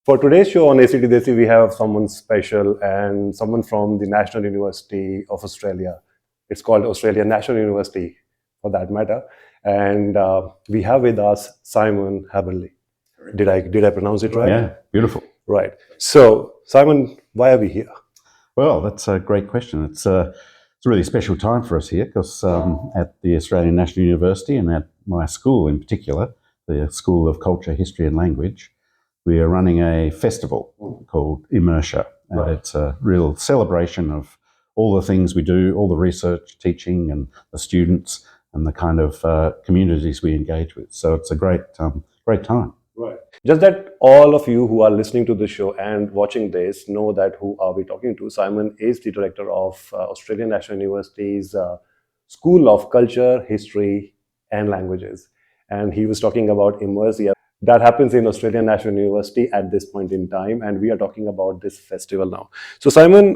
For today's show on ACT Desi, we have someone special and someone from the National University of Australia. It's called Australian National University, for that matter. And we have with us Simon Haberle. Did I pronounce it right? Yeah, beautiful. Right. So, Simon, why are we here? Well, that's a great question. It's a really special time for us here because at the Australian National University and at my school in particular, the School of Culture, History and Language, we are running a festival called Immersia. And Right. it's a real celebration of all the things we do, all the research, teaching and the students and the kind of communities we engage with. So it's a great time. Right. Just that all of you who are listening to the show and watching this know that who are we talking to. Simon is the director of Australian National University's School of Culture, History and Languages. And he was talking about Immersia. That happens in Australian National University at this point in time. And we are talking about this festival now. So Simon,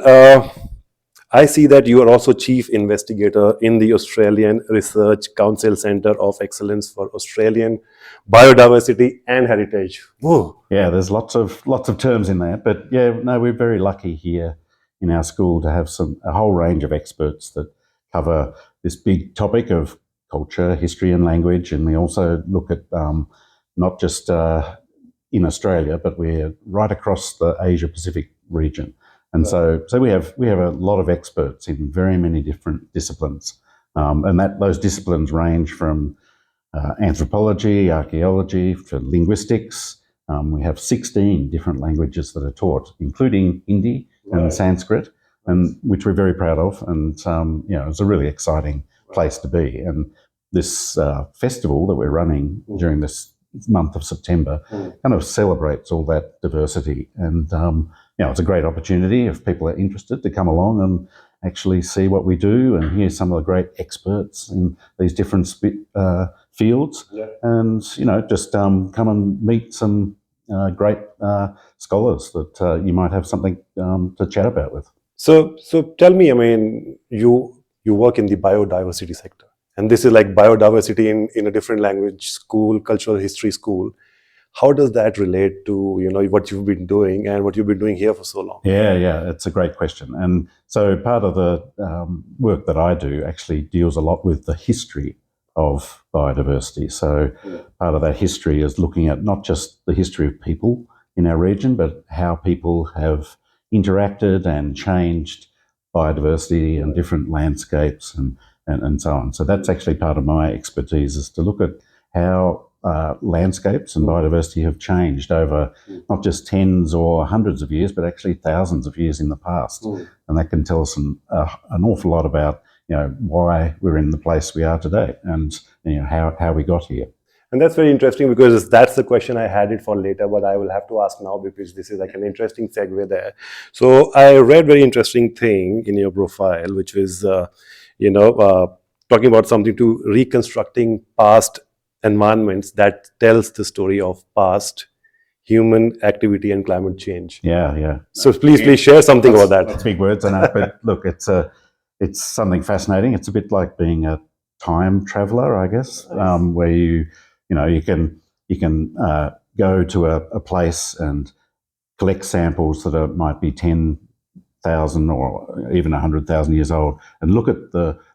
I see that you are also Chief Investigator in the Australian Research Council Centre of Excellence for Australian Biodiversity and Heritage. Whoa. Yeah, there's lots of terms in there, but yeah, no, we're very lucky here in our school to have a whole range of experts that cover this big topic of culture, history, and language, and we also look at not just in Australia, but we're right across the Asia Pacific region. And so we have a lot of experts in very many different disciplines, and those disciplines range from anthropology, archaeology, to linguistics. We have 16 different languages that are taught, including Hindi and Sanskrit, and which we're very proud of. And it's a really exciting place to be. And this festival that we're running during this month of September kind of celebrates all that diversity. And it's a great opportunity if people are interested to come along and actually see what we do and hear some of the great experts in these different fields. Yeah. And just come and meet some great scholars that you might have something to chat about with. So tell me, I mean, you work in the biodiversity sector, and this is like biodiversity in a different language school, cultural history school. How does that relate to what you've been doing and what you've been doing here for so long? Yeah, it's a great question. And so part of the work that I do actually deals a lot with the history of biodiversity. So part of that history is looking at not just the history of people in our region, but how people have interacted and changed biodiversity and different landscapes and so on. So that's actually part of my expertise, is to look at how landscapes and biodiversity have changed over not just tens or hundreds of years, but actually thousands of years in the past. And that can tell us an awful lot about why we're in the place we are today and how we got here. And that's very interesting, because that's the question I had it for later, but I will have to ask now because this is like an interesting segue there. So I read very interesting thing in your profile, which was, talking about something to reconstructing past environments that tells the story of past human activity and climate change. Yeah. So please share something about that. That's big words, I know, but look, it's something fascinating. It's a bit like being a time traveler, I guess, where you can go to a place and collect samples that might be 10,000 or even 100,000 years old, and look at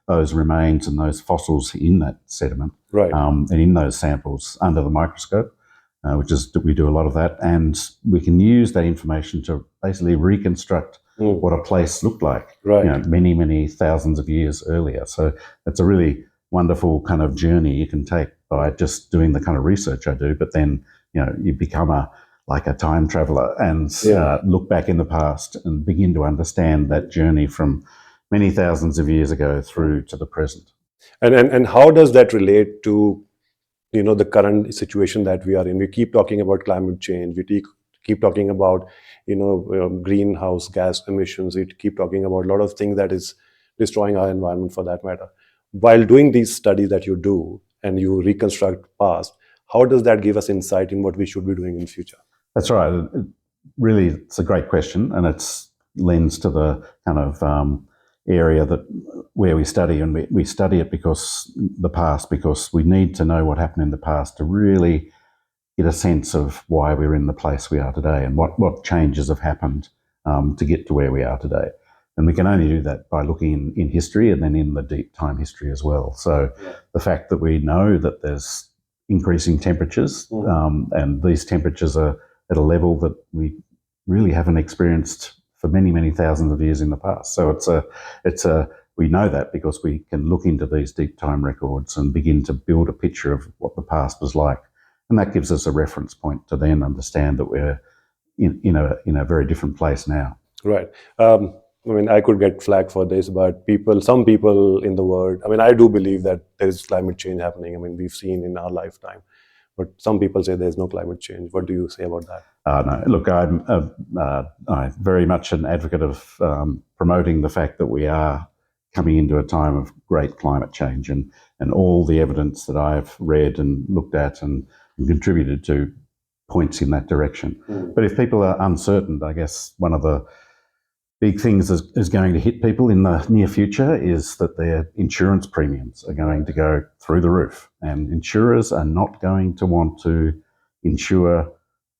those remains and those fossils in that sediment, right? And in those samples under the microscope, we do a lot of that, and we can use that information to basically reconstruct what a place looked like, right? Many thousands of years earlier. So it's a really wonderful kind of journey you can take by just doing the kind of research I do. But then you become like a time traveler and look back in the past and begin to understand that journey from many thousands of years ago through to the present. And how does that relate to the current situation that we are in? We keep talking about climate change. We keep talking about greenhouse gas emissions. We keep talking about a lot of things that is destroying our environment, for that matter. While doing these studies that you do and you reconstruct past, how does that give us insight in what we should be doing in future? That's right. Really, it's a great question, and it's lends to the kind of area where we study, and we study it because we need to know what happened in the past to really get a sense of why we're in the place we are today and what changes have happened to get to where we are today. And we can only do that by looking in history and then in the deep time history as well. So the fact that we know that there's increasing temperatures and these temperatures are at a level that we really haven't experienced for many, many thousands of years in the past. So we know that because we can look into these deep time records and begin to build a picture of what the past was like. And that gives us a reference point to then understand that we're in a very different place now. Right. I mean, I could get flagged for this, but some people in the world, I mean, I do believe that there is climate change happening. I mean, we've seen in our lifetime, but some people say there's no climate change. What do you say about that? No, look, I'm very much an advocate of promoting the fact that we are coming into a time of great climate change, and all the evidence that I've read and looked at and contributed to points in that direction. But if people are uncertain, I guess one of the big things is going to hit people in the near future is that their insurance premiums are going to go through the roof, and insurers are not going to want to insure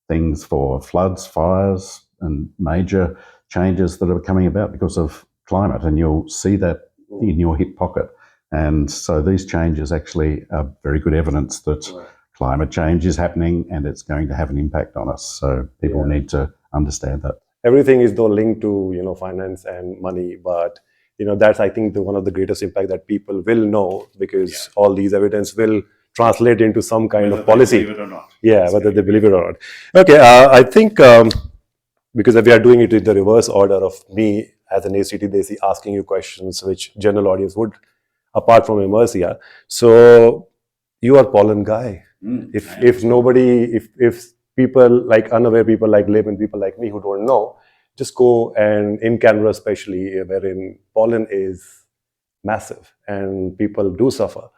things for floods, fires, and major changes that are coming about because of climate, and you'll see that in your hip pocket. And so these changes actually are very good evidence that climate change is happening and it's going to have an impact on us. So people need to understand that. Everything is though linked to finance and money, but that's, I think, one of the greatest impact that people will know, because all these evidence will translate into some kind of policy. Whether they believe it or not. Yeah, whether they believe it or not. Okay, I think because we are doing it in the reverse order of me as an ACT Desi asking you questions which general audience would, apart from Immersia. So you are pollen guy. If people like unaware people like layman people like me who don't know, just go, and in Canberra especially, wherein pollen is massive and people do suffer.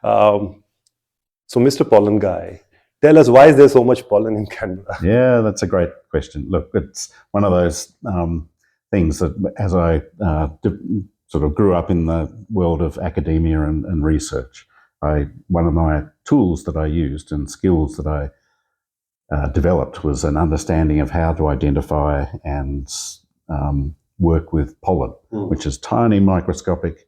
So Mr. Pollen Guy, tell us, why is there so much pollen in Canberra? Yeah, that's a great question. Look, it's one of those things that as I sort of grew up in the world of academia and research, one of my tools that I used and skills that I developed was an understanding of how to identify and work with pollen, which is tiny microscopic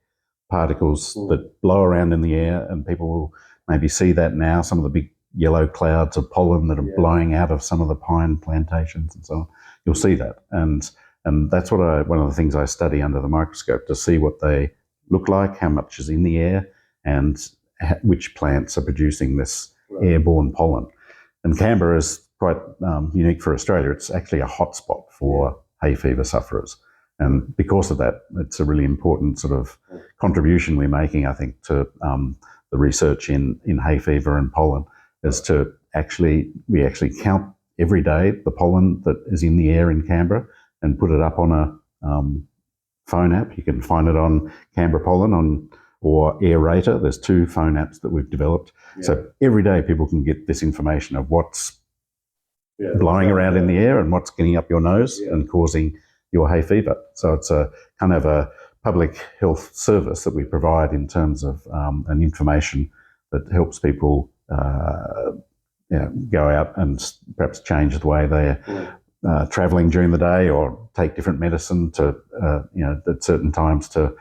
particles that blow around in the air, and people will maybe see that now, some of the big yellow clouds of pollen that are blowing out of some of the pine plantations and so on. You'll see that. And that's what one of the things I study under the microscope, to see what they look like, how much is in the air, and which plants are producing this airborne pollen. And Canberra is quite unique for Australia. It's actually a hotspot for hay fever sufferers. And because of that, it's a really important sort of contribution we're making, I think, to the research in hay fever and pollen, is to we actually count every day the pollen that is in the air in Canberra and put it up on a phone app. You can find it on Canberra Pollen or Aerator. There's 2 phone apps that we've developed. So every day people can get this information of what's blowing around in the air and what's getting up your nose and causing your hay fever. So it's a kind of a public health service that we provide in terms of an information that helps people go out and perhaps change the way they're travelling during the day, or take different medicine to at certain times to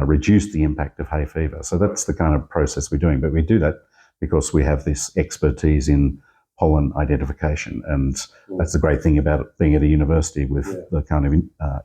reduce the impact of hay fever. So that's the kind of process we're doing. But we do that because we have this expertise in pollen identification, and that's the great thing about it being at a university with the kind of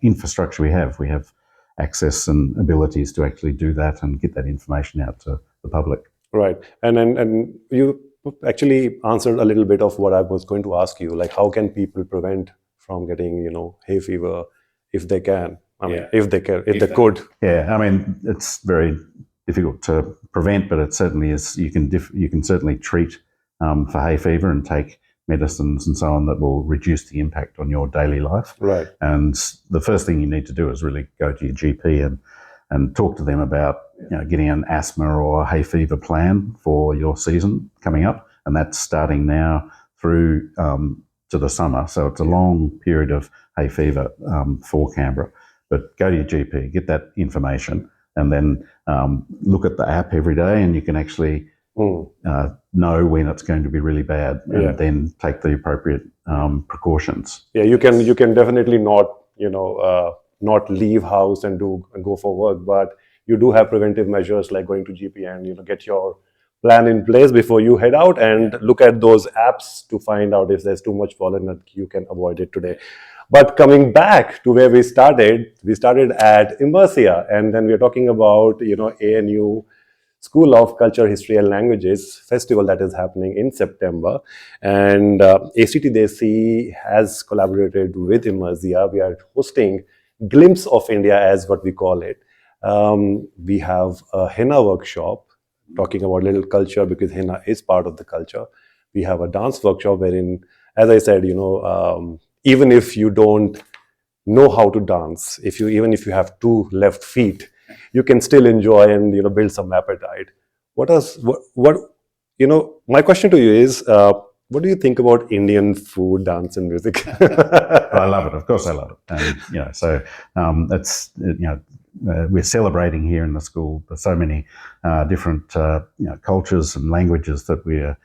infrastructure we have. We have access and abilities to actually do that and get that information out to the public. Right, and you actually answered a little bit of what I was going to ask you, like how can people prevent from getting hay fever if they can? I mean, if they could. Yeah, I mean, it's very difficult to prevent, but it certainly is. You can certainly treat for hay fever and take medicines and so on that will reduce the impact on your daily life. Right. And the first thing you need to do is really go to your GP and talk to them about getting an asthma or hay fever plan for your season coming up, and that's starting now through to the summer. So it's a long period of hay fever for Canberra. But go to your GP, get that information, and then look at the app every day, and you can actually know when it's going to be really bad, and then take the appropriate precautions. Yeah, you can definitely not not leave house and go for work, but you do have preventive measures like going to GP and get your plan in place before you head out, and look at those apps to find out if there's too much pollen that you can avoid it today. But coming back to where we started at Immersia, and then we're talking about ANU School of Culture, History and Languages festival that is happening in September. And ACT Desi has collaborated with Immersia. We are hosting Glimpse of India, as what we call it. We have a henna workshop talking about little culture, because henna is part of the culture. We have a dance workshop wherein, as I said, even if you don't know how to dance, even if you have two left feet, you can still enjoy and build some appetite. My question to you is, what do you think about Indian food, dance, and music? I love it. Of course, I love it. And so it's we're celebrating here in the school. There's so many different cultures and languages that we're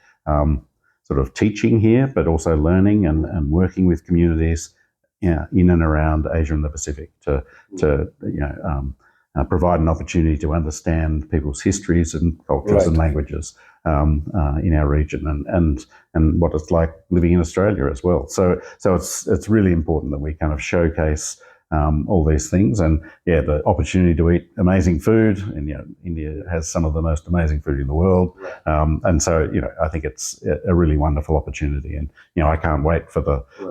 sort of teaching here, but also learning and working with communities in and around Asia and the Pacific to provide an opportunity to understand people's histories and cultures and languages in our region, and what it's like living in Australia as well. So it's really important that we kind of showcase all these things, and the opportunity to eat amazing food. And India has some of the most amazing food in the world, and so I think it's a really wonderful opportunity. And I can't wait for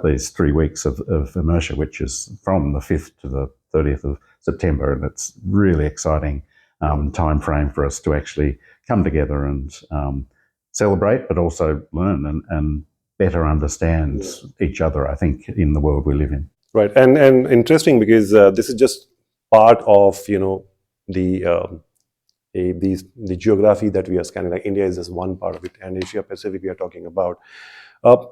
these 3 weeks of Immersia, which is from the 5th to the 30th of September, and it's really exciting time frame for us to actually come together and celebrate, but also learn and better understand each other, I think, in the world we live in. Right, and interesting, because this is just part of the geography that we are scanning. Like India is just one part of it, and Asia Pacific we are talking about.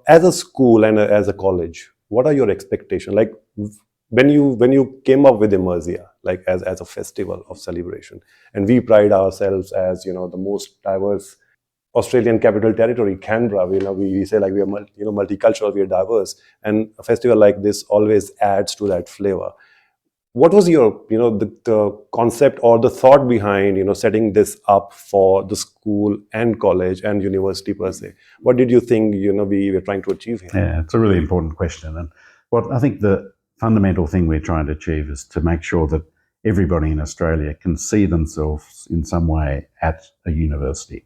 As a school and as a college, what are your expectations? Like when you came up with Immersia, like as a festival of celebration, and we pride ourselves as the most diverse Australian Capital Territory, Canberra. We say like we are multicultural, we are diverse, and a festival like this always adds to that flavor. What was your the concept or the thought behind setting this up for the school and college and university per se? What did you think we were trying to achieve here? Yeah, it's a really important question, and what I think the fundamental thing we're trying to achieve is to make sure that everybody in Australia can see themselves in some way at a university.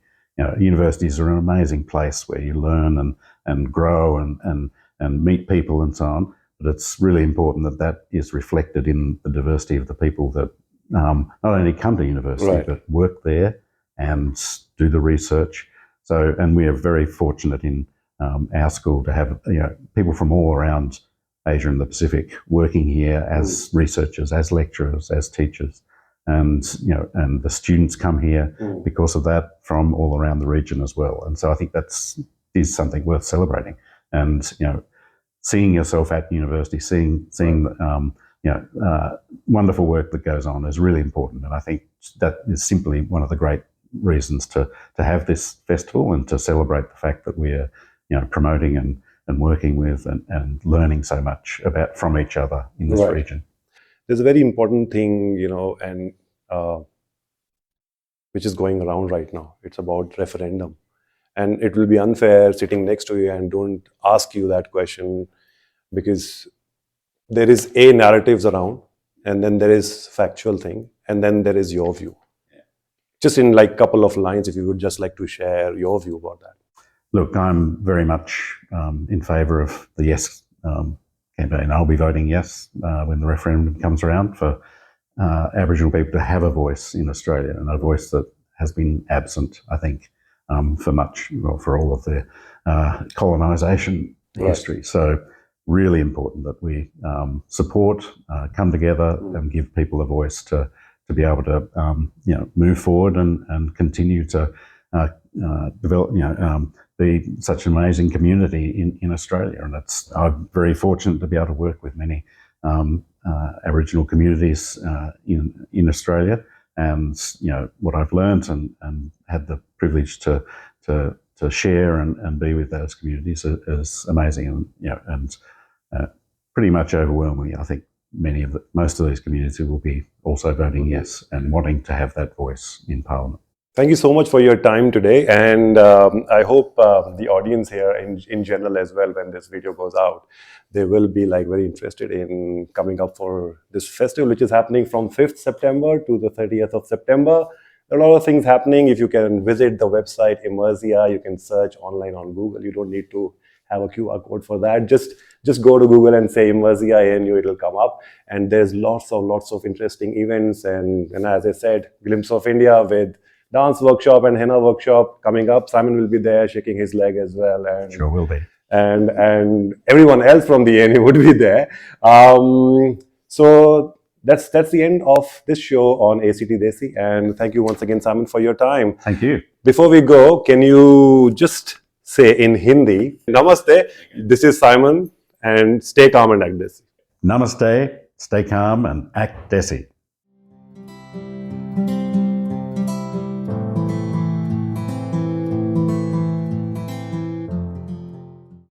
Universities are an amazing place where you learn and grow and meet people and so on. But it's really important that is reflected in the diversity of the people that not only come to university, but work there and do the research. So, and we are very fortunate in our school to have people from all around Asia and the Pacific working here as researchers, as lecturers, as teachers. And and the students come here because of that from all around the region as well. And so I think is something worth celebrating. And seeing yourself at university, seeing wonderful work that goes on is really important. And I think that is simply one of the great reasons to have this festival and to celebrate the fact that we're promoting and working with and learning so much from each other in this region. There's a very important thing, and which is going around right now. It's about referendum. And it will be unfair sitting next to you and don't ask you that question, because there is narratives around, and then there is factual thing, and then there is your view. Just in like couple of lines, if you would just like to share your view about that. Look, I'm very much in favour of the yes campaign. I'll be voting yes when the referendum comes around for Aboriginal people to have a voice in Australia, and a voice that has been absent, I think, for all of their colonisation history. So really important that we support, come together and give people a voice to be able to move forward and continue to develop, be such an amazing community in Australia. And I'm very fortunate to be able to work with many Aboriginal communities in Australia, and what I've learnt and had the privilege to share and be with those communities is amazing, and pretty much overwhelmingly, I think most of these communities will be also voting yes and wanting to have that voice in Parliament. Thank you so much for your time today, and I hope the audience here in general as well, when this video goes out, they will be very interested in coming up for this festival, which is happening from 5th September to the 30th of September. There are a lot of things happening. If you can visit the website Immersia, you can search online on Google. You don't need to have a QR code for that. Just go to Google and say Immersia ANU, it'll come up. And there's lots of interesting events. And as I said, Glimpse of India with dance workshop and henna workshop coming up. Simon will be there shaking his leg as well. And sure will be. And everyone else from the ANU would be there. So that's the end of this show on ACT Desi. And thank you once again, Simon, for your time. Thank you. Before we go, can you just say in Hindi, Namaste, this is Simon, and stay calm and act Desi. Namaste, stay calm and act Desi.